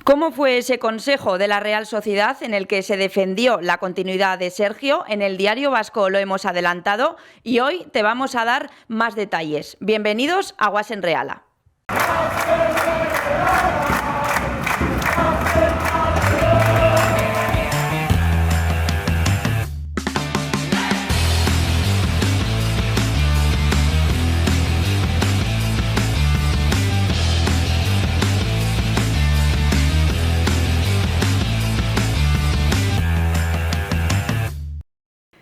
¿Cómo fue ese consejo de la Real Sociedad en el que se defendió la continuidad de Sergio? En el Diario Vasco lo hemos adelantado y hoy te vamos a dar más detalles. Bienvenidos a Guasen Reala.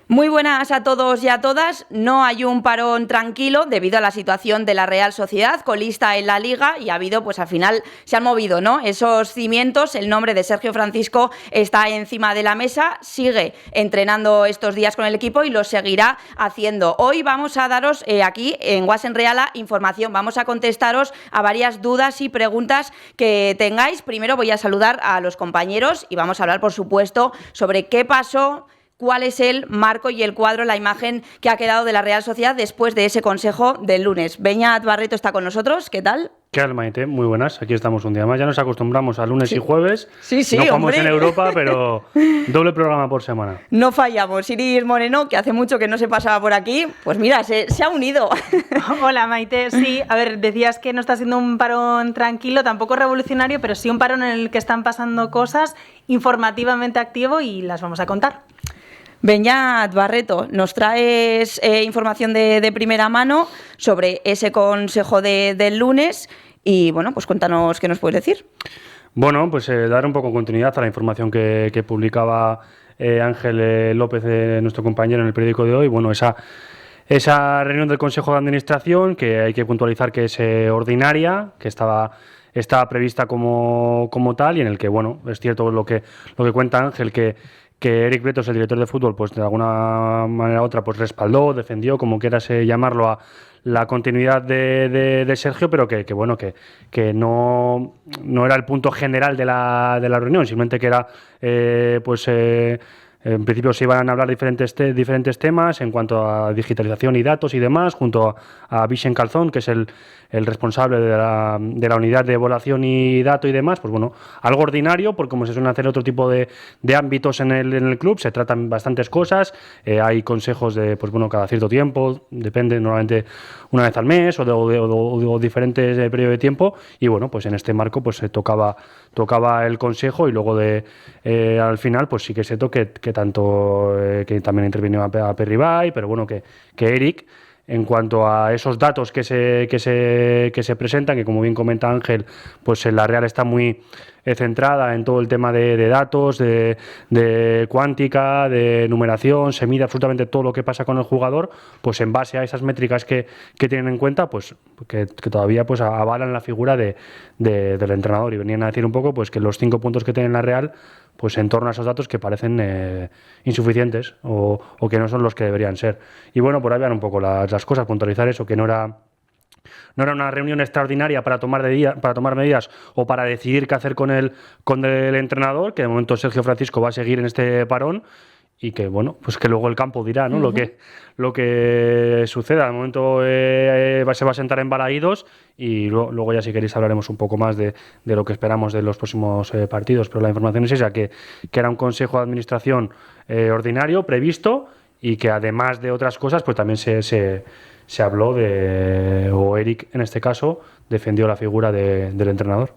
Muy buenas a todos y a todas. No hay un parón tranquilo debido a la situación de la Real Sociedad, colista en la Liga, y ha habido, pues al final se han movido, ¿no?, esos cimientos. El nombre de Sergio Francisco está encima de la mesa, sigue entrenando estos días con el equipo y lo seguirá haciendo. Hoy vamos a daros aquí en Guasen Reala información, vamos a contestaros a varias dudas y preguntas que tengáis. Primero voy a saludar a los compañeros y vamos a hablar, por supuesto, sobre qué pasó, cuál es el marco y el cuadro, la imagen que ha quedado de la Real Sociedad después de ese consejo del lunes. Beñat Barreto está con nosotros, ¿qué tal? ¿Qué tal, Maite? Muy buenas, aquí estamos un día más. Ya nos acostumbramos a lunes y jueves. Sí, no jugamos hombre. En Europa, pero doble programa por semana. No fallamos. Iris Moreno, que hace mucho que no se pasaba por aquí, pues mira, se ha unido. Hola, Maite. Sí, a ver, decías que no está siendo un parón tranquilo, tampoco revolucionario, pero sí un parón en el que están pasando cosas, informativamente activo, y las vamos a contar. Beñat Barreto, nos traes información de primera mano sobre ese consejo del lunes y, bueno, pues cuéntanos qué nos puedes decir. Bueno, pues dar un poco continuidad a la información que publicaba Ángel López, nuestro compañero, en el periódico de hoy. Bueno, esa reunión del Consejo de Administración, que hay que puntualizar que es ordinaria, que estaba prevista como tal, y en el que, bueno, es cierto lo que cuenta Ángel, que Eric Bretos, el director de fútbol, pues de alguna manera u otra, pues respaldó, defendió, como quieras llamarlo, a la continuidad de Sergio, pero que no era el punto general de la reunión, simplemente que era en principio se iban a hablar diferentes temas en cuanto a digitalización y datos y demás, junto a Vicent Calzón, que es el responsable de la unidad de evaluación y datos y demás. Pues bueno, algo ordinario, porque como se suelen hacer otro tipo de ámbitos en el club, se tratan bastantes cosas, hay consejos de, pues bueno, cada cierto tiempo, depende, normalmente una vez al mes o diferentes periodos de tiempo, y bueno, pues en este marco pues se tocaba el consejo, y luego al final pues sí que es cierto que tanto que también intervino a Perribay, pero bueno, que Eric, en cuanto a esos datos que se presentan, que como bien comenta Ángel, pues la Real está muy centrada en todo el tema de datos, de cuántica, de numeración, se mide absolutamente todo lo que pasa con el jugador, pues en base a esas métricas que tienen en cuenta, pues que todavía pues avalan la figura del entrenador, y venían a decir un poco pues que los 5 puntos que tiene la Real, pues en torno a esos datos que parecen insuficientes o que no son los que deberían ser. Y bueno, por ahí van un poco las cosas, puntualizar eso, que no era una reunión extraordinaria para tomar medidas o para decidir qué hacer con el entrenador, que de momento Sergio Francisco va a seguir en este parón, y que bueno, pues que luego el campo dirá, ¿no? Lo que suceda. De momento se va a sentar en Balaídos, y luego ya, si queréis, hablaremos un poco más de lo que esperamos de los próximos partidos, pero la información es esa, que era un consejo de administración ordinario, previsto, y que además de otras cosas pues también se habló o Eric en este caso defendió la figura del entrenador.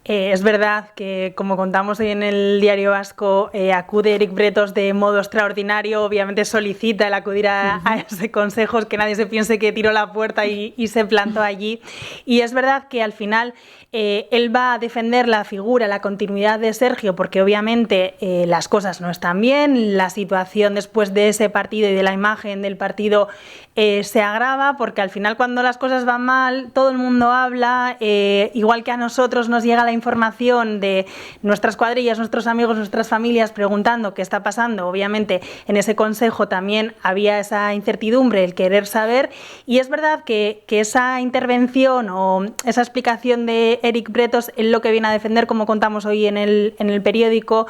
Es verdad que, como contamos hoy en el Diario Vasco, acude Eric Bretos de modo extraordinario, obviamente solicita el acudir a ese consejo, que nadie se piense que tiró la puerta y se plantó allí. Y es verdad que al final él va a defender la figura, la continuidad de Sergio, porque obviamente las cosas no están bien, la situación después de ese partido y de la imagen del partido se agrava, porque al final, cuando las cosas van mal, todo el mundo habla, igual que a nosotros nos llega la información de nuestras cuadrillas, nuestros amigos, nuestras familias preguntando qué está pasando. Obviamente en ese consejo también había esa incertidumbre, el querer saber, y es verdad que esa intervención o esa explicación de Eric Bretos es lo que viene a defender, como contamos hoy en el periódico.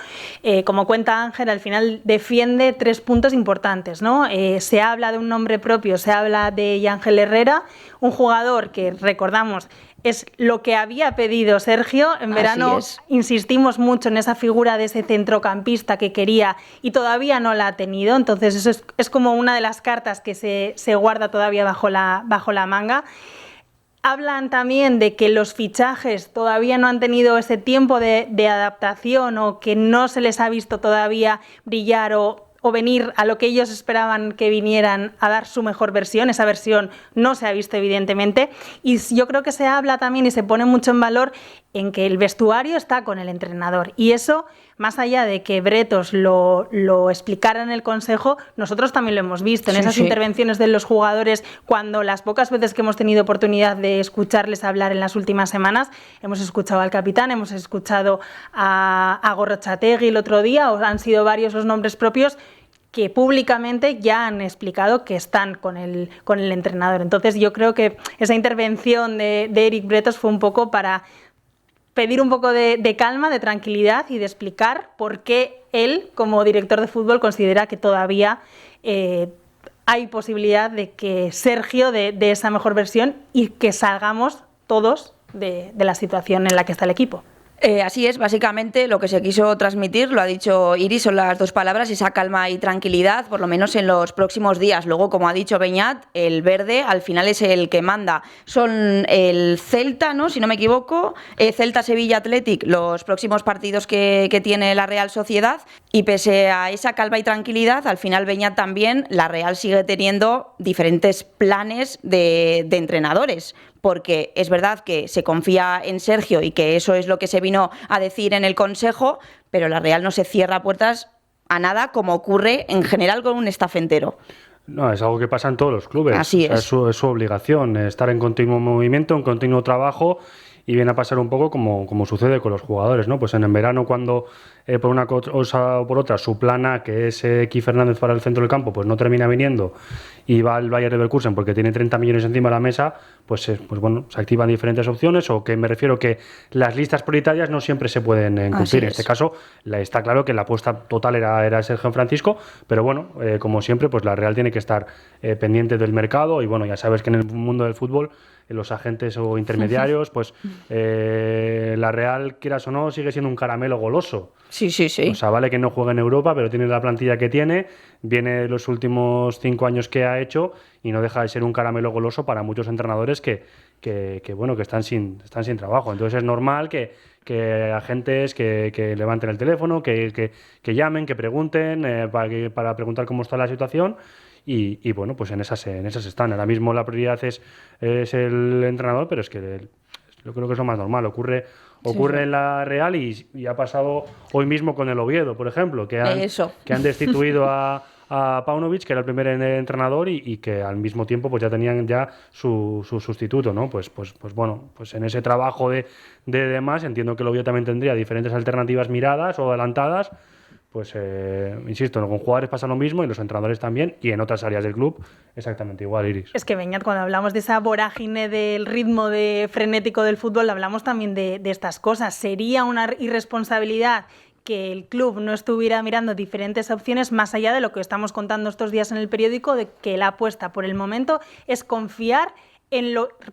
Como cuenta Ángel, al final defiende 3 puntos importantes, ¿no? Se habla de un nombre propio, se habla de Ángel Herrera, un jugador que, recordamos, es lo que había pedido Sergio. En verano insistimos mucho en esa figura de ese centrocampista que quería y todavía no la ha tenido. Entonces eso es como una de las cartas que se guarda todavía bajo la manga. Hablan también de que los fichajes todavía no han tenido ese tiempo de adaptación o que no se les ha visto todavía brillar o venir a lo que ellos esperaban que vinieran a dar su mejor versión. Esa versión no se ha visto, evidentemente. Y yo creo que se habla también y se pone mucho en valor en que el vestuario está con el entrenador. Y eso, más allá de que Bretos lo explicara en el Consejo, nosotros también lo hemos visto en esas intervenciones de los jugadores, cuando las pocas veces que hemos tenido oportunidad de escucharles hablar en las últimas semanas, hemos escuchado al capitán, hemos escuchado a Gorrotxategi el otro día, o han sido varios los nombres propios que públicamente ya han explicado que están con el entrenador. Entonces yo creo que esa intervención de Eric Bretos fue un poco para pedir un poco de calma, de tranquilidad y de explicar por qué él, como director de fútbol, considera que todavía hay posibilidad de que Sergio dé esa mejor versión y que salgamos todos de la situación en la que está el equipo. Así es, básicamente lo que se quiso transmitir, lo ha dicho Iris, son las dos palabras, esa calma y tranquilidad, por lo menos en los próximos días. Luego, como ha dicho Beñat, el verde al final es el que manda. Son el Celta, ¿no? Si no me equivoco, Celta, Sevilla, Athletic, los próximos partidos que tiene la Real Sociedad. Y pese a esa calma y tranquilidad, al final Beñat también, la Real sigue teniendo diferentes planes de entrenadores. Porque es verdad que se confía en Sergio y que eso es lo que se vino a decir en el Consejo, pero la Real no se cierra puertas a nada, como ocurre en general con un staff entero. No, es algo que pasa en todos los clubes. Así es. Es su obligación, estar en continuo movimiento, en continuo trabajo, y viene a pasar un poco como sucede con los jugadores, ¿no? Pues en verano, cuando por una cosa o por otra su plan A, que es Ki Fernández para el centro del campo, pues no termina viniendo y va al Bayer Leverkusen porque tiene 30 millones encima de la mesa, pues bueno, se activan diferentes opciones, o que me refiero que las listas prioritarias no siempre se pueden cumplir. En este caso está claro que la apuesta total era Sergio Francisco, pero bueno, como siempre, pues la Real tiene que estar pendiente del mercado, y bueno, ya sabes que en el mundo del fútbol los agentes o intermediarios, pues la Real, quieras o no, sigue siendo un caramelo goloso. Sí. O sea, vale que no juega en Europa, pero tiene la plantilla que tiene, viene los últimos 5 años que ha hecho, y no deja de ser un caramelo goloso para muchos entrenadores que están sin trabajo. Entonces es normal que agentes que levanten el teléfono, que llamen, que pregunten, para preguntar cómo está la situación. Y bueno, pues en esas están. Ahora mismo la prioridad es el entrenador, pero es que yo creo que es lo más normal. Ocurre en la Real, y ha pasado hoy mismo con el Oviedo, por ejemplo, que han destituido a Paunovic, que era el primer entrenador, y que al mismo tiempo pues ya tenían su sustituto, ¿no? Pues bueno, pues en ese trabajo de demás, entiendo que el Oviedo también tendría diferentes alternativas miradas o adelantadas. Pues insisto, con jugadores pasa lo mismo, y los entrenadores también, y en otras áreas del club exactamente igual, Iris. Es que, Beñat, cuando hablamos de esa vorágine del ritmo frenético del fútbol, hablamos también de estas cosas. Sería una irresponsabilidad que el club no estuviera mirando diferentes opciones, más allá de lo que estamos contando estos días en el periódico, de que la apuesta por el momento es confiar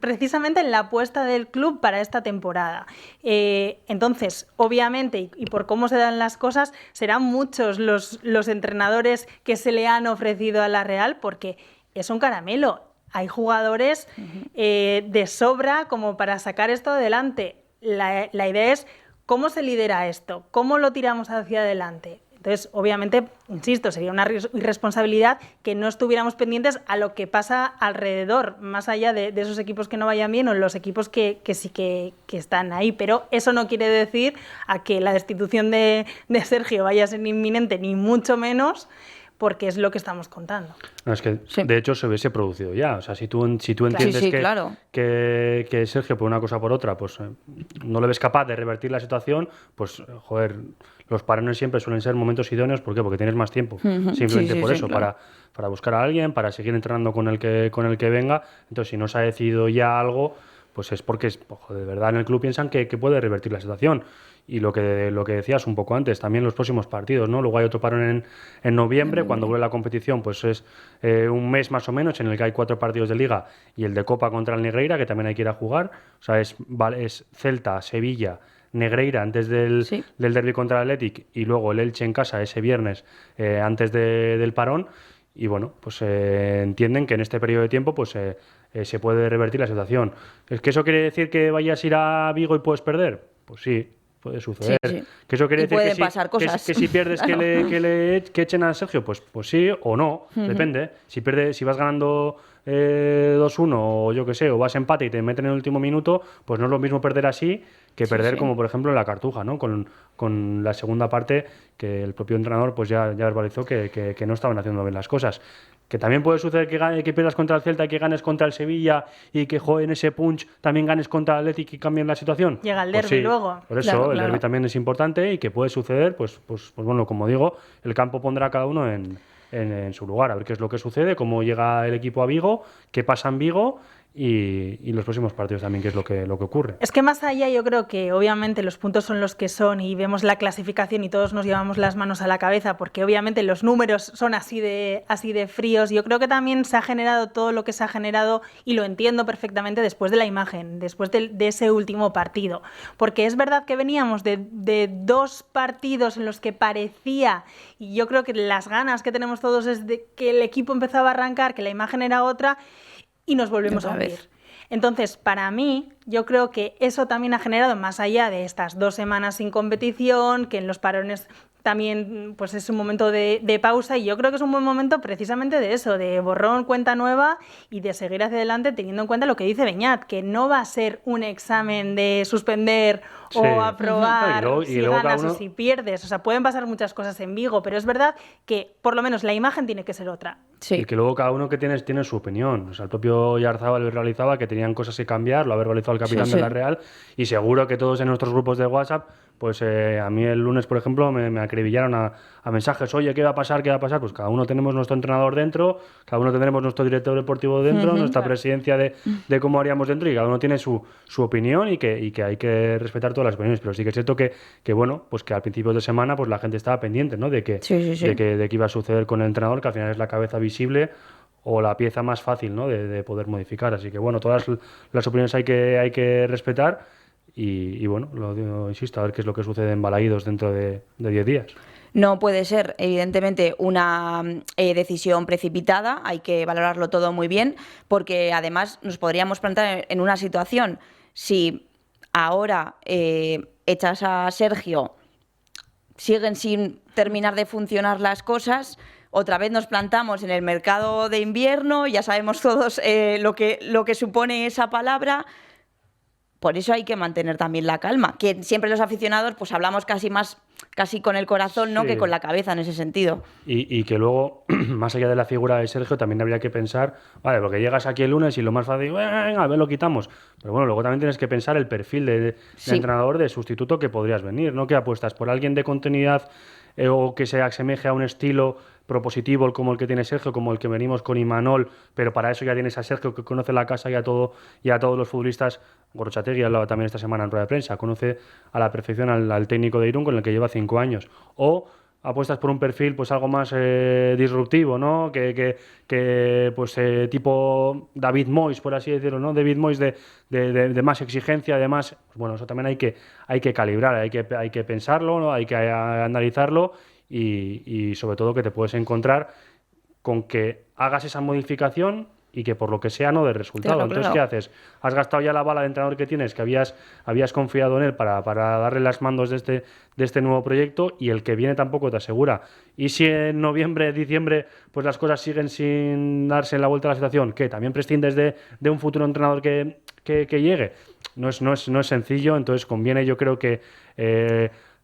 precisamente en la apuesta del club para esta temporada. Entonces, obviamente, y por cómo se dan las cosas, serán muchos los entrenadores que se le han ofrecido a la Real, porque es un caramelo. Hay jugadores de sobra como para sacar esto adelante. La idea es cómo se lidera esto, cómo lo tiramos hacia adelante. Entonces, obviamente, insisto, sería una irresponsabilidad que no estuviéramos pendientes a lo que pasa alrededor, más allá de esos equipos que no vayan bien o los equipos que sí que están ahí. Pero eso no quiere decir a que la destitución de Sergio vaya a ser inminente, ni mucho menos, porque es lo que estamos contando. No, es que de hecho se hubiese producido ya. O sea, si tú entiendes que Sergio, por una cosa o por otra, pues no le ves capaz de revertir la situación, pues joder, los parones siempre suelen ser momentos idóneos. ¿Por qué? Porque tienes más tiempo. Simplemente por eso, claro. Para buscar a alguien, para seguir entrenando con el que venga. Entonces, si no se ha decidido ya algo, pues es porque de verdad en el club piensan que puede revertir la situación. Y lo que decías un poco antes, también los próximos partidos, ¿no? Luego hay otro parón en noviembre, cuando vuelve la competición, pues es un mes más o menos en el que hay 4 partidos de Liga y el de Copa contra el Negreira, que también hay que ir a jugar. O sea, es Celta, Sevilla, Negreira antes del derbi contra el Athletic y luego el Elche en casa ese viernes antes del parón. Y bueno, pues entienden que en este periodo de tiempo pues se puede revertir la situación. ¿Es que eso quiere decir que vayas a ir a Vigo y puedes perder? Pues sí. Puede suceder. Sí. ¿Que eso quiere decir pasar cosas. Que si pierdes claro. que echen a Sergio? Pues sí o no, depende. Si vas ganando 2-1 o yo que sé, o vas empate y te meten en el último minuto, pues no es lo mismo perder así que perder como por ejemplo en la Cartuja, ¿no? Con la segunda parte que el propio entrenador pues ya verbalizó que no estaban haciendo bien las cosas. Que también puede suceder que pierdas contra el Celta y que ganes contra el Sevilla y que en ese punch también ganes contra el Athletic y cambien la situación. Llega el derbi luego. Por eso el derbi también es importante y que puede suceder, pues bueno, como digo, el campo pondrá a cada uno en su lugar, a ver qué es lo que sucede, cómo llega el equipo a Vigo, qué pasa en Vigo y los próximos partidos también, qué es lo que ocurre. Es que más allá yo creo que obviamente los puntos son los que son y vemos la clasificación y todos nos llevamos las manos a la cabeza porque obviamente los números son así de fríos. Yo creo que también se ha generado todo lo que se ha generado y lo entiendo perfectamente después de la imagen, después de ese último partido. Porque es verdad que veníamos de 2 partidos en los que parecía, y yo creo que las ganas que tenemos todos es de que el equipo empezaba a arrancar, que la imagen era otra, y nos volvemos a hundir. Entonces, para mí, yo creo que eso también ha generado, más allá de estas 2 semanas sin competición, que en los parones también pues es un momento de pausa, y yo creo que es un buen momento precisamente de eso, de borrón, cuenta nueva y de seguir hacia adelante teniendo en cuenta lo que dice Beñat, que no va a ser un examen de suspender o aprobar si ganas o si pierdes. O sea, pueden pasar muchas cosas en Vigo, pero es verdad que por lo menos la imagen tiene que ser otra. Sí. Y que luego cada uno que tiene su opinión. O sea, el propio Yarzábal verbalizaba que tenían cosas que cambiar, lo ha verbalizado el capitán de la Real, y seguro que todos en nuestros grupos de WhatsApp, pues a mí el lunes, por ejemplo, me acribillaron a mensajes, oye, ¿qué va a pasar? Pues cada uno tenemos nuestro entrenador dentro, cada uno tendremos nuestro director deportivo dentro, nuestra presidencia de cómo haríamos dentro, y cada uno tiene su opinión y que hay que respetar todas las opiniones. Pero sí que es cierto que bueno, pues que al principio de semana pues la gente estaba pendiente, ¿no? De que iba a suceder con el entrenador, que al final es la cabeza visible o la pieza más fácil, ¿no? de poder modificar. Así que bueno, todas las opiniones hay que respetar. Y bueno, insisto, a ver qué es lo que sucede en Balaídos dentro de 10 días. No puede ser, evidentemente, una decisión precipitada, hay que valorarlo todo muy bien, porque además nos podríamos plantear en una situación, si ahora echas a Sergio, siguen sin terminar de funcionar las cosas, otra vez nos plantamos en el mercado de invierno, ya sabemos todos lo que supone esa palabra. Por eso hay que mantener también la calma, que siempre los aficionados pues hablamos casi con el corazón, ¿no? Que con la cabeza en ese sentido. Y que luego, más allá de la figura de Sergio, también habría que pensar, vale, porque llegas aquí el lunes y lo más fácil, venga, a ver, lo quitamos. Pero bueno, luego también tienes que pensar el perfil de entrenador, de sustituto que podrías venir, ¿no? Que apuestas por alguien de continuidad o que se asemeje a un estilo propositivo como el que tiene Sergio, como el que venimos con Imanol, pero para eso ya tienes a Sergio, que conoce la casa y a todos los futbolistas. Gorrotxategi hablaba también esta semana en rueda de prensa, conoce a la perfección al técnico de Irún, con el que lleva 5 años. O apuestas por un perfil pues algo más disruptivo, ¿no? Que tipo David Moyes, por así decirlo, ¿no? David Moyes de más exigencia, además, pues bueno, eso también hay que calibrar, hay que pensarlo, ¿no? Hay que analizarlo y sobre todo que te puedes encontrar con que hagas esa modificación y que por lo que sea no dé resultado. Claro, entonces, ¿qué haces? Has gastado ya la bala de entrenador que tienes, que habías confiado en él para darle las mandos de este nuevo proyecto, y el que viene tampoco te asegura. Y si en noviembre, diciembre, pues las cosas siguen sin darse la vuelta a la situación, ¿qué? ¿También prescindes de un futuro entrenador que llegue? No es sencillo, entonces conviene, yo creo que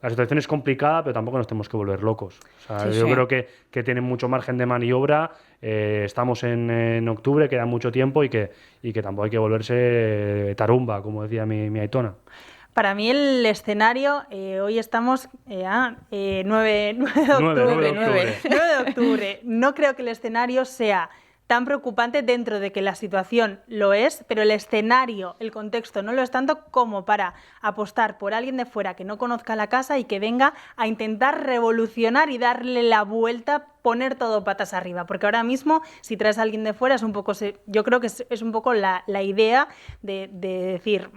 la situación es complicada, pero tampoco nos tenemos que volver locos. O sea, yo creo que tienen mucho margen de maniobra. Estamos en octubre, queda mucho tiempo y que tampoco hay que volverse tarumba, como decía mi Aitona. Para mí el escenario, hoy estamos 9 de octubre. 9 de octubre. No creo que el escenario sea tan preocupante dentro de que la situación lo es, pero el escenario, el contexto no lo es tanto como para apostar por alguien de fuera que no conozca la casa y que venga a intentar revolucionar y darle la vuelta, poner todo patas arriba, porque ahora mismo si traes a alguien de fuera es un poco, yo creo que es un poco la idea de decir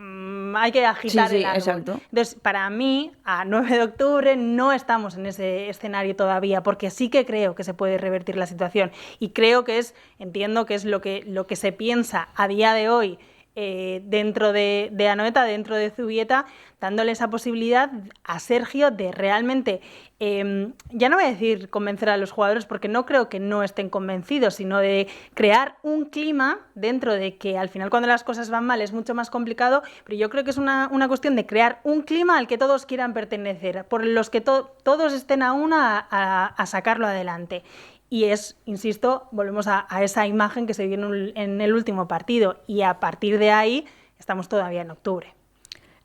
hay que agitar el árbol. Exacto. Entonces, para mí, a 9 de octubre no estamos en ese escenario todavía, porque sí que creo que se puede revertir la situación y creo que entiendo que es lo que se piensa a día de hoy dentro de Anoeta, dentro de Zubieta, dándole esa posibilidad a Sergio de realmente, ya no voy a decir convencer a los jugadores porque no creo que no estén convencidos, sino de crear un clima dentro de que al final cuando las cosas van mal es mucho más complicado, pero yo creo que es una cuestión de crear un clima al que todos quieran pertenecer, por los que todos estén a una a sacarlo adelante. Y insisto, volvemos a esa imagen que se vio en el último partido y a partir de ahí estamos todavía en octubre.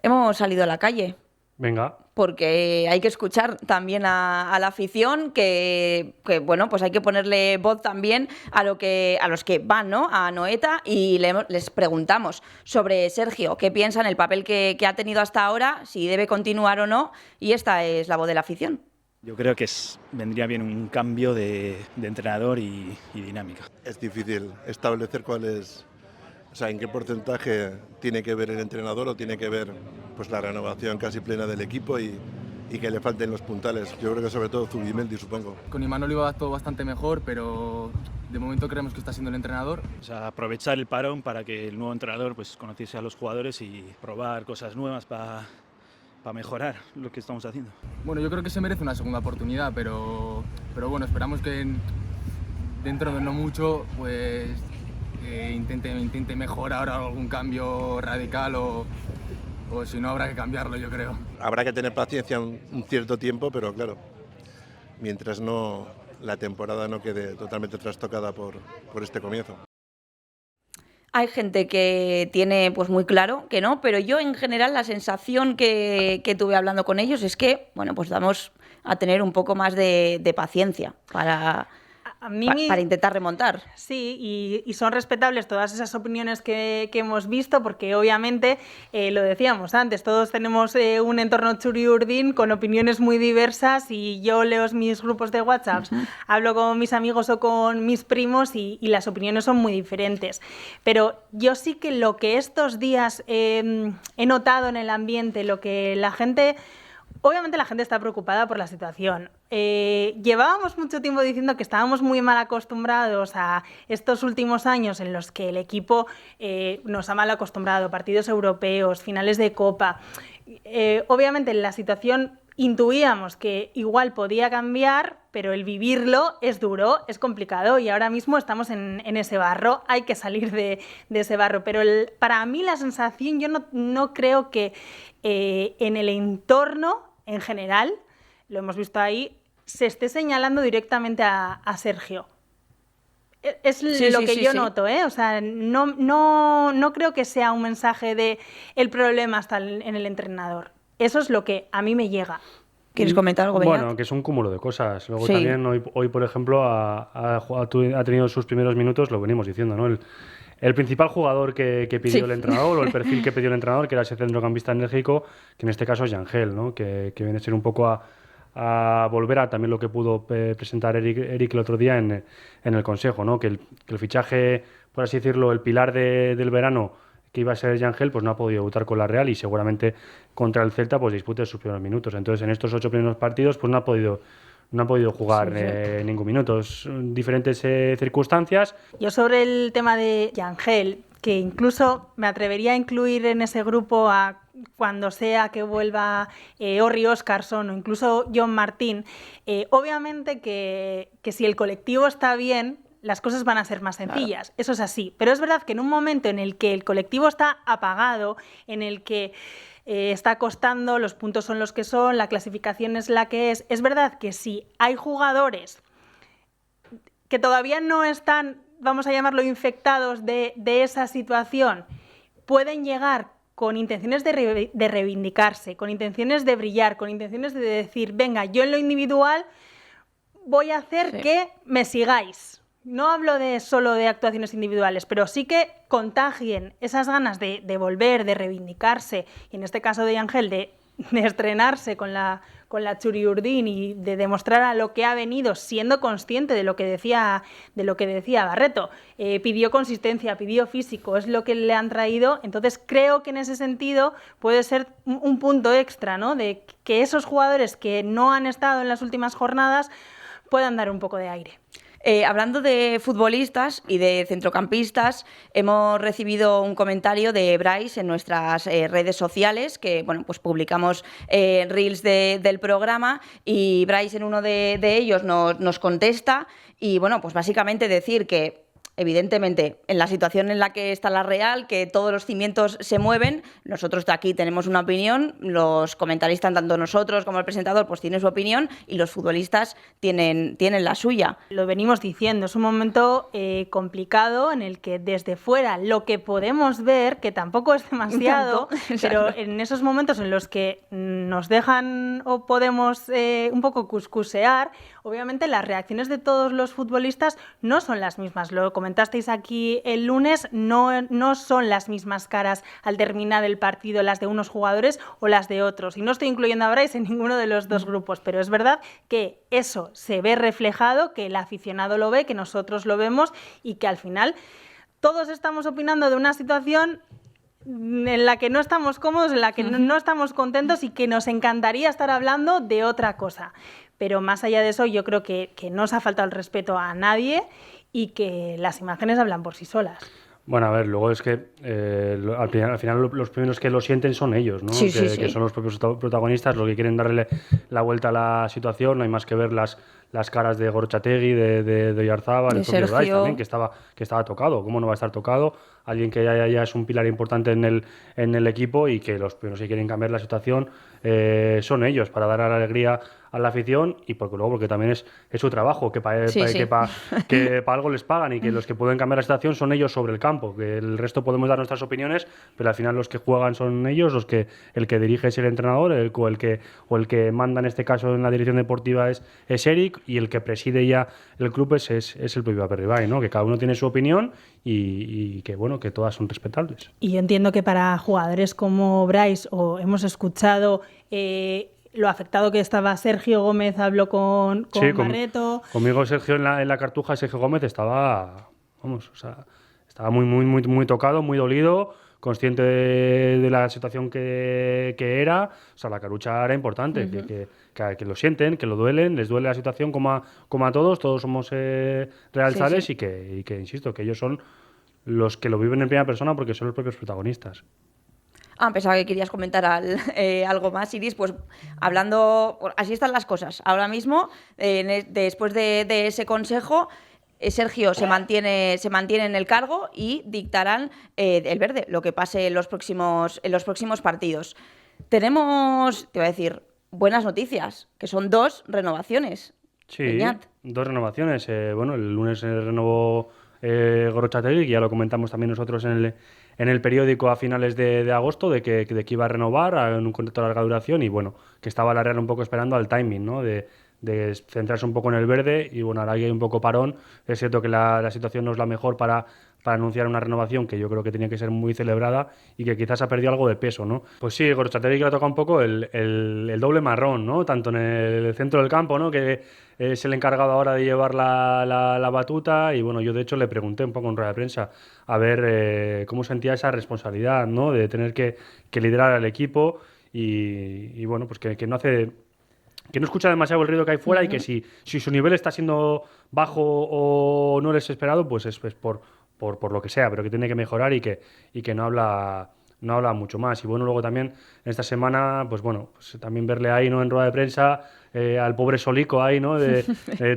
Hemos salido a la calle. Venga. Porque hay que escuchar también a la afición, que bueno, pues hay que ponerle voz también a los que van, ¿no?, a Anoeta, y les preguntamos sobre Sergio, qué piensan, el papel que ha tenido hasta ahora, si debe continuar o no, y esta es la voz de la afición. Yo creo que vendría bien un cambio de entrenador y dinámica. Es difícil establecer en qué porcentaje tiene que ver el entrenador o tiene que ver pues la renovación casi plena del equipo y que le falten los puntales. Yo creo que sobre todo Zubimendi, supongo. Con Imanol iba todo bastante mejor, pero de momento creemos que está siendo el entrenador. O sea, aprovechar el parón para que el nuevo entrenador pues conociese a los jugadores y probar cosas nuevas para mejorar lo que estamos haciendo. Bueno, yo creo que se merece una segunda oportunidad, pero bueno, esperamos que dentro de no mucho pues intente mejorar algún cambio radical o si no habrá que cambiarlo, yo creo. Habrá que tener paciencia un cierto tiempo, pero claro, mientras la temporada no quede totalmente trastocada por este comienzo. Hay gente que tiene pues muy claro que no, pero yo en general la sensación que tuve hablando con ellos es que, bueno, pues vamos a tener un poco más de paciencia para intentar remontar. Sí, y son respetables todas esas opiniones que hemos visto, porque obviamente, lo decíamos antes, todos tenemos un entorno churiurdín con opiniones muy diversas y yo leo mis grupos de WhatsApp, hablo con mis amigos o con mis primos y las opiniones son muy diferentes. Pero yo sí que lo que estos días he notado en el ambiente, lo que la gente... Obviamente la gente está preocupada por la situación. Llevábamos mucho tiempo diciendo que estábamos muy mal acostumbrados a estos últimos años en los que el equipo nos ha mal acostumbrado, partidos europeos, finales de Copa. Obviamente la situación intuíamos que igual podía cambiar, pero el vivirlo es duro, es complicado y ahora mismo estamos en ese barro, hay que salir de ese barro. Pero para mí la sensación, yo no creo que en el entorno en general, lo hemos visto ahí, se esté señalando directamente a Sergio. Es lo que yo noto, ¿eh? O sea, no creo que sea un mensaje de el problema está en el entrenador. Eso es lo que a mí me llega. ¿Quieres comentar algo, Beñat? Bueno, que es un cúmulo de cosas. Luego también hoy, por ejemplo, ha tenido sus primeros minutos, lo venimos diciendo, ¿no? El principal jugador que pidió el entrenador, o el perfil que pidió el entrenador, que era ese centrocampista enérgico, que en este caso es Yangel, ¿no? Que viene a ser un poco a volver a también lo que pudo presentar Eric el otro día en el Consejo, ¿no? Que el fichaje, por así decirlo, el pilar del verano, que iba a ser Yangel, pues no ha podido debutar con la Real y seguramente contra el Celta pues dispute sus primeros minutos. Entonces, en estos 8 primeros partidos pues no ha podido jugar ningún minuto. Diferentes circunstancias. Yo sobre el tema de Yangel, que incluso me atrevería a incluir en ese grupo a cuando sea que vuelva Orri Óscarson o incluso John Martín, obviamente que si el colectivo está bien, las cosas van a ser más sencillas, claro. Eso es así. Pero es verdad que en un momento en el que el colectivo está apagado, en el que está costando, los puntos son los que son, la clasificación es la que es verdad que si hay jugadores que todavía no están, vamos a llamarlo, infectados de esa situación, pueden llegar con intenciones de reivindicarse, con intenciones de brillar, con intenciones de decir, venga, yo en lo individual voy a hacer que me sigáis. No hablo solo de actuaciones individuales, pero sí que contagien esas ganas de volver, de reivindicarse, y en este caso de Ángel, de estrenarse con la Txuri Urdin y de demostrar a lo que ha venido, siendo consciente de lo que decía Barreto. Pidió consistencia, pidió físico, es lo que le han traído. Entonces creo que en ese sentido puede ser un punto extra, ¿no? De que esos jugadores que no han estado en las últimas jornadas puedan dar un poco de aire. Hablando de futbolistas y de centrocampistas, hemos recibido un comentario de Brais en nuestras redes sociales, que bueno, pues publicamos reels del programa, y Brais en uno de ellos nos contesta, y bueno, pues básicamente decir que evidentemente, en la situación en la que está la Real, que todos los cimientos se mueven, nosotros de aquí tenemos una opinión, los comentaristas, tanto nosotros como el presentador, pues tienen su opinión, y los futbolistas tienen la suya. Lo venimos diciendo, es un momento complicado en el que desde fuera lo que podemos ver, que tampoco es demasiado, pero en esos momentos en los que nos dejan o podemos un poco cuscusear, obviamente las reacciones de todos los futbolistas no son las mismas. Lo comentasteis aquí el lunes, no son las mismas caras al terminar el partido, las de unos jugadores o las de otros. Y no estoy incluyendo a Brais en ninguno de los dos grupos, pero es verdad que eso se ve reflejado, que el aficionado lo ve, que nosotros lo vemos, y que al final todos estamos opinando de una situación en la que no estamos cómodos, en la que no estamos contentos, y que nos encantaría estar hablando de otra cosa. Pero más allá de eso, yo creo que no os ha faltado el respeto a nadie y que las imágenes hablan por sí solas. Bueno, a ver, luego es que al final los primeros que lo sienten son ellos, ¿no? Sí. Que son los propios protagonistas los que quieren darle la vuelta a la situación. No hay más que ver las caras de Gorrotxategi, de Oyarzábal, el propio Brais también, que estaba tocado. ¿Cómo no va a estar tocado? Alguien que ya es un pilar importante en el equipo, y que los primeros que quieren cambiar la situación son ellos, para dar alegría a la afición, y porque también es su trabajo, que para algo les pagan, y que los que pueden cambiar la situación son ellos sobre el campo, que el resto podemos dar nuestras opiniones, pero al final los que juegan son ellos, el que dirige es el entrenador, el que manda en este caso en la dirección deportiva es Eric, y el que preside ya el club es el propio Aperribay, ¿no? Que cada uno tiene su opinión, y que bueno, que todas son respetables. Y yo entiendo que para jugadores como Brais, o hemos escuchado lo afectado que estaba Sergio Gómez, habló con Barreto. Conmigo Sergio en la cartuja, Sergio Gómez estaba muy tocado, muy dolido, consciente de la situación que era. O sea, la carucha era importante, que lo sienten, que lo duelen, les duele la situación como a todos somos realzales, sí. Y que insisto, que ellos son los que lo viven en primera persona, porque son los propios protagonistas. Pensaba que querías comentar algo más, Iris. Pues hablando, así están las cosas. Ahora mismo, después de ese consejo, Sergio se mantiene en el cargo y dictarán el verde, lo que pase en los próximos partidos. Tenemos, te voy a decir, buenas noticias, que son 2 renovaciones. Sí, Beñat. 2 renovaciones. Bueno, el lunes se renovó Gorrotxategi, que ya lo comentamos también nosotros en el periódico a finales de agosto, de que iba a renovar en un contrato de larga duración, y bueno, que estaba la Real un poco esperando al timing, ¿no? De centrarse un poco en el verde, y bueno, ahora hay un poco parón. Es cierto que la situación no es la mejor para anunciar una renovación, que yo creo que tenía que ser muy celebrada, y que quizás ha perdido algo de peso, ¿no? Pues sí, Gorrotxategi le ha tocado un poco el doble marrón, ¿no? Tanto en el centro del campo, ¿no? Que es el encargado ahora de llevar la batuta, y bueno, yo de hecho le pregunté un poco en rueda de prensa a ver cómo sentía esa responsabilidad, ¿no? De tener que liderar al equipo, y bueno, pues que no hace... que no escucha demasiado el ruido que hay fuera, y que si su nivel está siendo bajo o no es esperado, pues es por lo que sea, pero que tiene que mejorar, y que no habla mucho más. Y bueno, luego también en esta semana, pues bueno, pues también verle ahí, ¿no? En rueda de prensa, al pobre Solico ahí, ¿no? De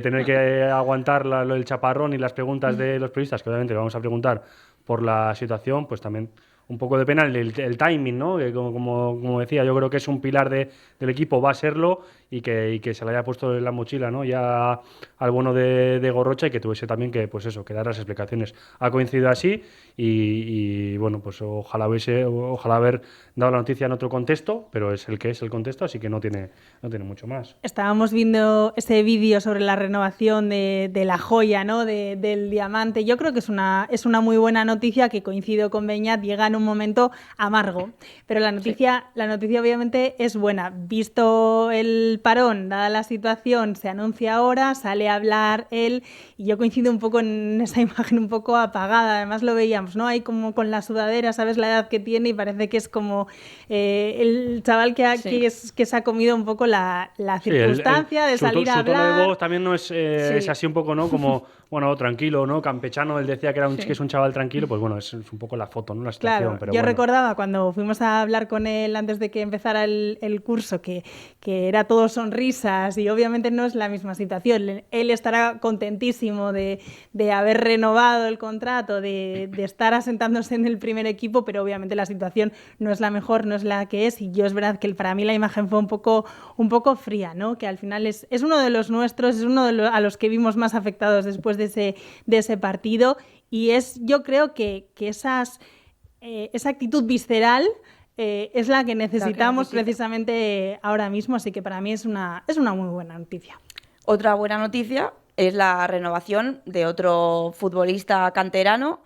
tener que aguantar el chaparrón y las preguntas de los periodistas, que obviamente le vamos a preguntar por la situación, pues también un poco de pena el timing, ¿no? Que como decía, yo creo que es un pilar del equipo, va a serlo, y que se le haya puesto en la mochila, ¿no? Ya al bueno de Gorrocha, y que tuviese también que, pues eso, que dar las explicaciones. Ha coincidido así y bueno, pues ojalá haber dado la noticia en otro contexto, pero es el que es el contexto, así que no tiene mucho más. Estábamos viendo ese vídeo sobre la renovación de la joya, ¿no? Del diamante. Yo creo que es una muy buena noticia, que coincido con Beñat, llega en un momento amargo, pero la noticia obviamente es buena. Visto el parón, dada la situación, se anuncia ahora, sale a hablar él, y yo coincido un poco en esa imagen un poco apagada. Además lo veíamos, ¿no? Ahí como con la sudadera, sabes la edad que tiene, y parece que es como el chaval que se ha comido un poco la circunstancia de salir a hablar. Su tono de voz también no es así un poco, ¿no? Como, bueno, tranquilo, ¿no? Campechano, él decía que es un chaval tranquilo, pues bueno, es un poco la foto, ¿no? La situación. Claro, pero yo bueno. recordaba cuando fuimos a hablar con él antes de que empezara el curso, que era todo sonrisas, y obviamente no es la misma situación. Él estará contentísimo de haber renovado el contrato, de estar asentándose en el primer equipo, pero obviamente la situación no es la mejor, no es la que es, y yo es verdad que para mí la imagen fue un poco fría, ¿no? Que al final es uno de los nuestros, es uno a los que vimos más afectados después de ese partido, y yo creo que esa actitud visceral es la que necesitamos precisamente ahora mismo, así que para mí es una muy buena noticia. Otra buena noticia es la renovación de otro futbolista canterano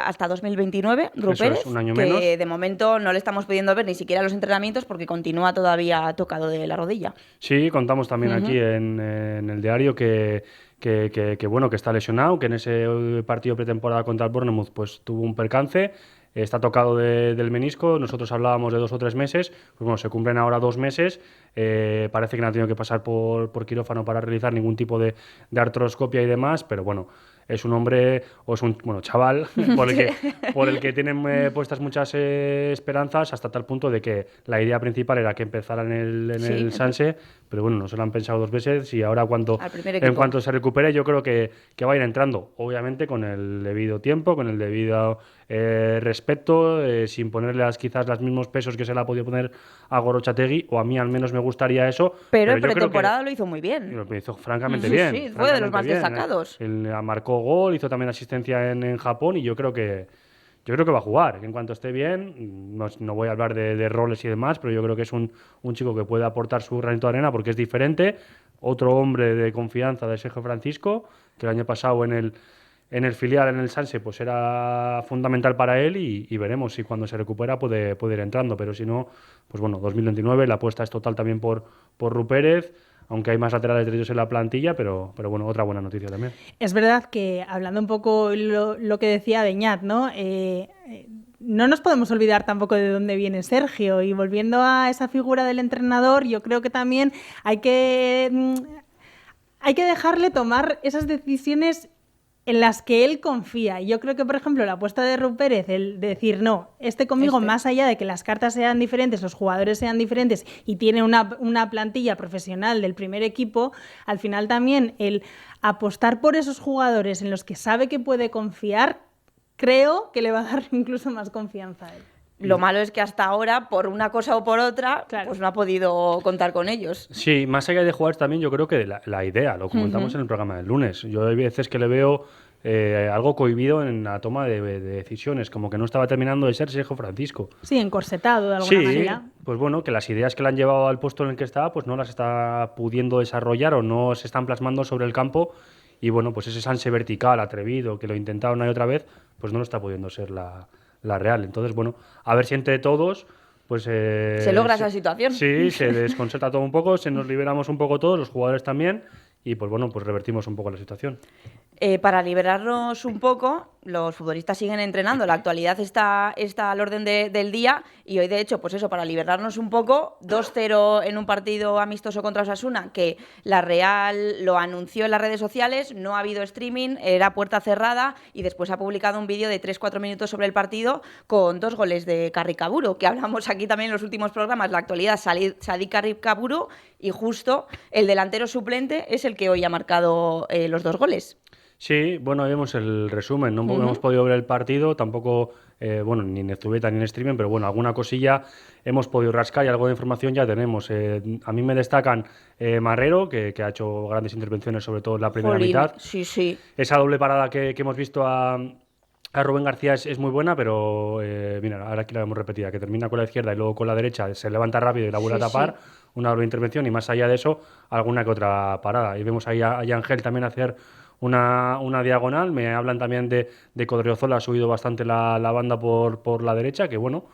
hasta 2029, Rupérez, un año que menos. De momento no le estamos pudiendo ver ni siquiera los entrenamientos porque continúa todavía tocado de la rodilla. Sí, contamos también aquí en el diario que bueno, que está lesionado, que en ese partido pretemporada contra el Bournemouth pues tuvo un percance. Está tocado del menisco, nosotros hablábamos de 2 o 3 meses, pues bueno, se cumplen ahora 2 meses, parece que no ha tenido que pasar por quirófano para realizar ningún tipo de artroscopia y demás, pero bueno, es un hombre, o es un chaval, por el que tienen puestas muchas esperanzas, hasta tal punto de que la idea principal era que empezara en el Sanse, pero bueno, no se lo han pensado 2 veces, y ahora en cuanto se recupere, yo creo que va a ir entrando, obviamente con el debido tiempo, con el debido respeto, sin ponerle quizás los mismos pesos que se le ha podido poner a Gorrotxategi, o a mí al menos me gustaría eso. Pero en pretemporada lo hizo muy bien. Lo hizo francamente bien. Sí, fue de los más destacados. Él marcó gol, hizo también asistencia en Japón, y yo creo que va a jugar. En cuanto esté bien, no voy a hablar de roles y demás, pero yo creo que es un chico que puede aportar su granito de arena porque es diferente. Otro hombre de confianza de Sergio Francisco, que el año pasado en el filial, en el Sanse, pues era fundamental para él, y veremos si cuando se recupera puede ir entrando, pero si no, pues bueno, 2029, la apuesta es total también por Rupérez, aunque hay más laterales derechos en la plantilla, pero bueno, otra buena noticia también. Es verdad que, hablando un poco lo que decía Beñat, ¿no? No nos podemos olvidar tampoco de dónde viene Sergio, y volviendo a esa figura del entrenador, yo creo que también hay que dejarle tomar esas decisiones en las que él confía. Y yo creo que, por ejemplo, la apuesta de Rupérez, el decir, no, conmigo, más allá de que las cartas sean diferentes, los jugadores sean diferentes, y tiene una plantilla profesional del primer equipo, al final también el apostar por esos jugadores en los que sabe que puede confiar, creo que le va a dar incluso más confianza a él. Lo malo es que hasta ahora, por una cosa o por otra, pues no ha podido contar con ellos. Sí, más allá de jugar también, yo creo que la idea, lo comentamos en el programa del lunes. Yo hay veces que le veo algo cohibido en la toma de decisiones, como que no estaba terminando de ser Sergio Francisco. Sí, encorsetado de alguna manera. Pues bueno, que las ideas que le han llevado al puesto en el que está, pues no las está pudiendo desarrollar o no se están plasmando sobre el campo, y bueno, pues ese Sanse vertical, atrevido, que lo intentaron una y otra vez, pues no lo está pudiendo ser la real. Entonces, bueno, a ver si entre todos pues se logra esa situación. Sí, se desconcerta todo un poco, se nos liberamos un poco todos, los jugadores también, y pues bueno, pues revertimos un poco la situación. Para liberarnos un poco, los futbolistas siguen entrenando, la actualidad está al orden del día, y hoy de hecho, pues eso, para liberarnos un poco, 2-0 en un partido amistoso contra Osasuna, que la Real lo anunció en las redes sociales, no ha habido streaming, era puerta cerrada, y después ha publicado un vídeo de 3-4 minutos sobre el partido con 2 goles de Carricaburu, que hablamos aquí también en los últimos programas, la actualidad, Sadik Carricaburu, y justo el delantero suplente es el que hoy ha marcado los 2 goles. Sí, bueno, ahí vemos el resumen, no hemos podido ver el partido, tampoco bueno, ni en Zubeta ni en streaming, pero bueno, alguna cosilla hemos podido rascar y algo de información ya tenemos. A mí me destacan Marrero, que ha hecho grandes intervenciones, sobre todo en la primera Jolín, mitad. sí, sí. Esa doble parada que hemos visto a Rubén García es muy buena, pero mira, ahora aquí la vemos repetida, que termina con la izquierda y luego con la derecha, se levanta rápido y la vuelve a tapar, una doble intervención, y más allá de eso, alguna que otra parada. Y vemos ahí a Ángel también hacer una diagonal. Me hablan también de Codriozola, ha subido bastante la banda por la derecha, que bueno,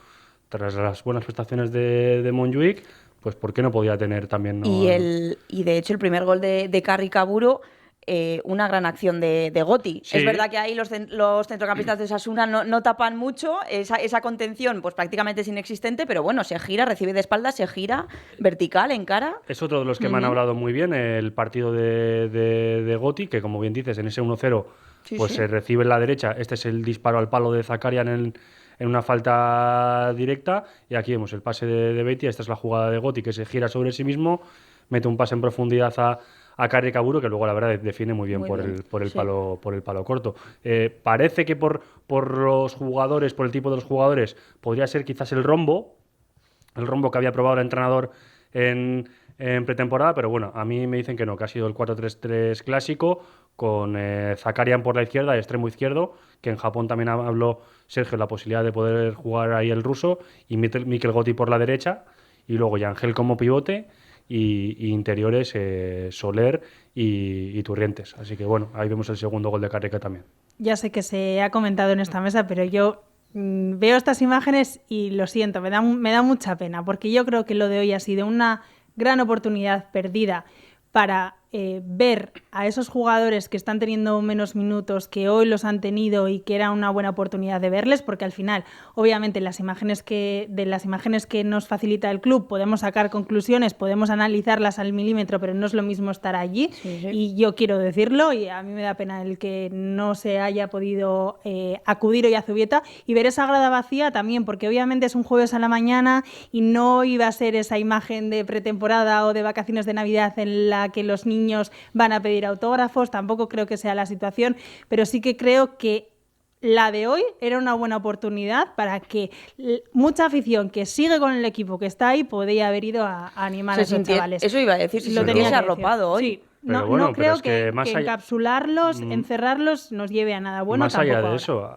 tras las buenas prestaciones de Montjuic, pues ¿por qué no podía tener también? ¿No? Y de hecho el primer gol de Carri Caburo, una gran acción de Gotti. Sí. Es verdad que ahí los centrocampistas de Osasuna no tapan mucho, esa contención pues prácticamente es inexistente, pero bueno, se gira, recibe de espaldas, se gira, vertical, encara. Es otro de los que me han hablado muy bien, el partido de Gotti, que como bien dices, en ese 1-0 se recibe en la derecha. Este es el disparo al palo de Zakaria en una falta directa, y aquí vemos el pase de Beatty. Esta es la jugada de Gotti, que se gira sobre sí mismo, mete un pase en profundidad a Carri Caburo, que luego la verdad define muy bien por el palo corto. Parece que por los jugadores, por el tipo de los jugadores, podría ser quizás el rombo que había probado el entrenador en pretemporada, pero bueno, a mí me dicen que no, que ha sido el 4-3-3 clásico, con Zakarian por la izquierda, extremo izquierdo, que en Japón también habló Sergio la posibilidad de poder jugar ahí el ruso, y Mikel Gotti por la derecha, y luego Yangel como pivote, y interiores Soler y Turrientes. Así que bueno, ahí vemos el segundo gol de Carrica también. Ya sé que se ha comentado en esta mesa, pero yo veo estas imágenes y lo siento, me da mucha pena, porque yo creo que lo de hoy ha sido una gran oportunidad perdida para ver a esos jugadores que están teniendo menos minutos, que hoy los han tenido, y que era una buena oportunidad de verles, porque al final, obviamente, de las imágenes que nos facilita el club podemos sacar conclusiones, podemos analizarlas al milímetro, pero no es lo mismo estar allí. Sí. Y yo quiero decirlo, y a mí me da pena el que no se haya podido acudir hoy a Zubieta y ver esa grada vacía también, porque obviamente es un jueves a la mañana y no iba a ser esa imagen de pretemporada o de vacaciones de Navidad en la que los niños van a pedir autógrafos. Tampoco creo que sea la situación, pero sí que creo que la de hoy era una buena oportunidad para que mucha afición que sigue con el equipo que está ahí podía haber ido a animar a esos chavales. Eso iba a decir, si lo tenías arropado hoy. Sí. No, bueno, no creo que encapsularlos, encerrarlos nos lleve a nada bueno. Más allá de eso,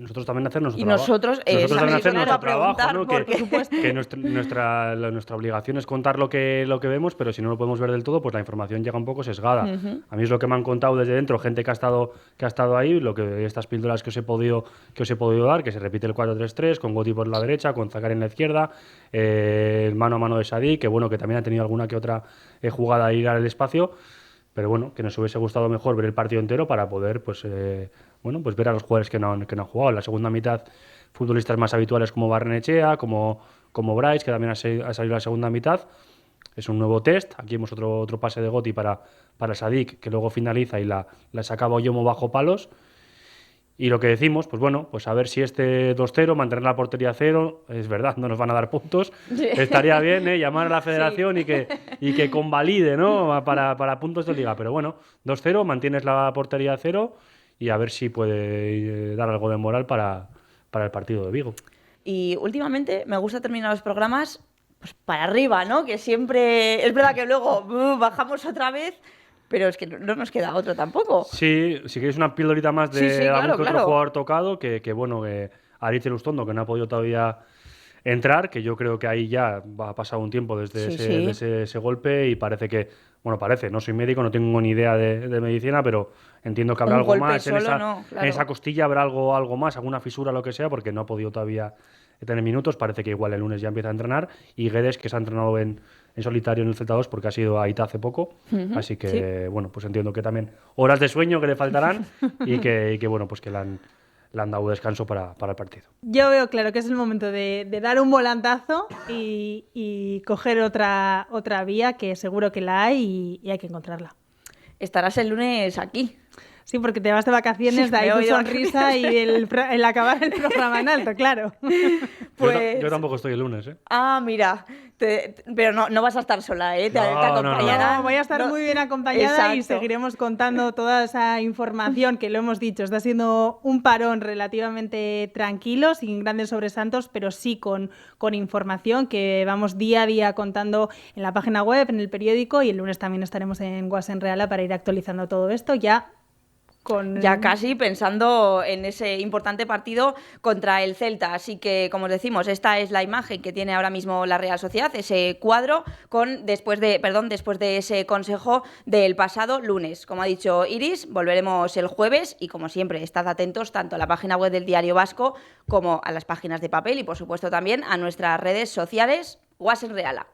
nosotros también hacernos nuestro trabajo. Nosotros también hacer nuestro trabajo, ¿no? Que nuestra obligación es contar lo que vemos, pero si no lo podemos ver del todo, pues la información llega un poco sesgada. A mí es lo que me han contado desde dentro, gente que ha estado ahí, estas píldoras que os he podido dar, que se repite el 4-3-3, con Gotti por la derecha, con Zakari en la izquierda, el mano a mano de Sadik, que bueno, que también ha tenido alguna que otra jugada a ir al espacio. Pero bueno, que nos hubiese gustado mejor ver el partido entero para poder pues ver a los jugadores que no han jugado. En la segunda mitad, futbolistas más habituales como Barrenechea, como Bryce, que también ha salido en la segunda mitad. Es un nuevo test. Aquí vemos otro pase de Gotti para Sadik, que luego finaliza y la sacaba Oyomo bajo palos. Y lo que decimos, pues bueno, pues a ver si este 2-0, mantener la portería 0, es verdad, no nos van a dar puntos. Estaría bien llamar a la federación y que convalide, ¿no? para puntos de liga. Pero bueno, 2-0, mantienes la portería 0 y a ver si puede dar algo de moral para el partido de Vigo. Y últimamente me gusta terminar los programas pues para arriba, ¿no? Que siempre, es verdad que luego bajamos otra vez, pero es que no nos queda otro tampoco. Sí, si queréis una pildorita más de algún que otro jugador tocado, que bueno, Aritz Elustondo, que no ha podido todavía entrar, que yo creo que ahí ya ha pasado un tiempo desde ese golpe, y parece que, no soy médico, no tengo ni idea de medicina, pero entiendo que habrá algo más en esa costilla, habrá algo más, alguna fisura, lo que sea, porque no ha podido todavía tener minutos. Parece que igual el lunes ya empieza a entrenar, y Guedes, que se ha entrenado en solitario en el Celta 2 porque ha sido a Ita hace poco, así que bueno, pues entiendo que también horas de sueño que le faltarán y que bueno, pues que le han dado descanso para el partido. Yo veo claro que es el momento de dar un volantazo y coger otra vía, que seguro que la hay y hay que encontrarla. Estarás el lunes aquí. Sí, porque te vas de vacaciones, de ahí tu sonrisa y el acabar el programa en alto, claro. Pues... Yo tampoco estoy el lunes, ¿eh? Ah, mira, pero no vas a estar sola, ¿eh? Te acompañarán. No, voy a estar muy bien acompañada. Exacto. Y seguiremos contando toda esa información que lo hemos dicho. Está siendo un parón relativamente tranquilo, sin grandes sobresaltos, pero sí con información que vamos día a día contando en la página web, en el periódico, y el lunes también estaremos en Guas en Reala para ir actualizando todo esto ya casi pensando en ese importante partido contra el Celta. Así que, como os decimos, esta es la imagen que tiene ahora mismo la Real Sociedad, ese cuadro después de ese consejo del pasado lunes. Como ha dicho Iris, volveremos el jueves y, como siempre, estad atentos tanto a la página web del Diario Vasco como a las páginas de papel y, por supuesto, también a nuestras redes sociales. Guas en Reala.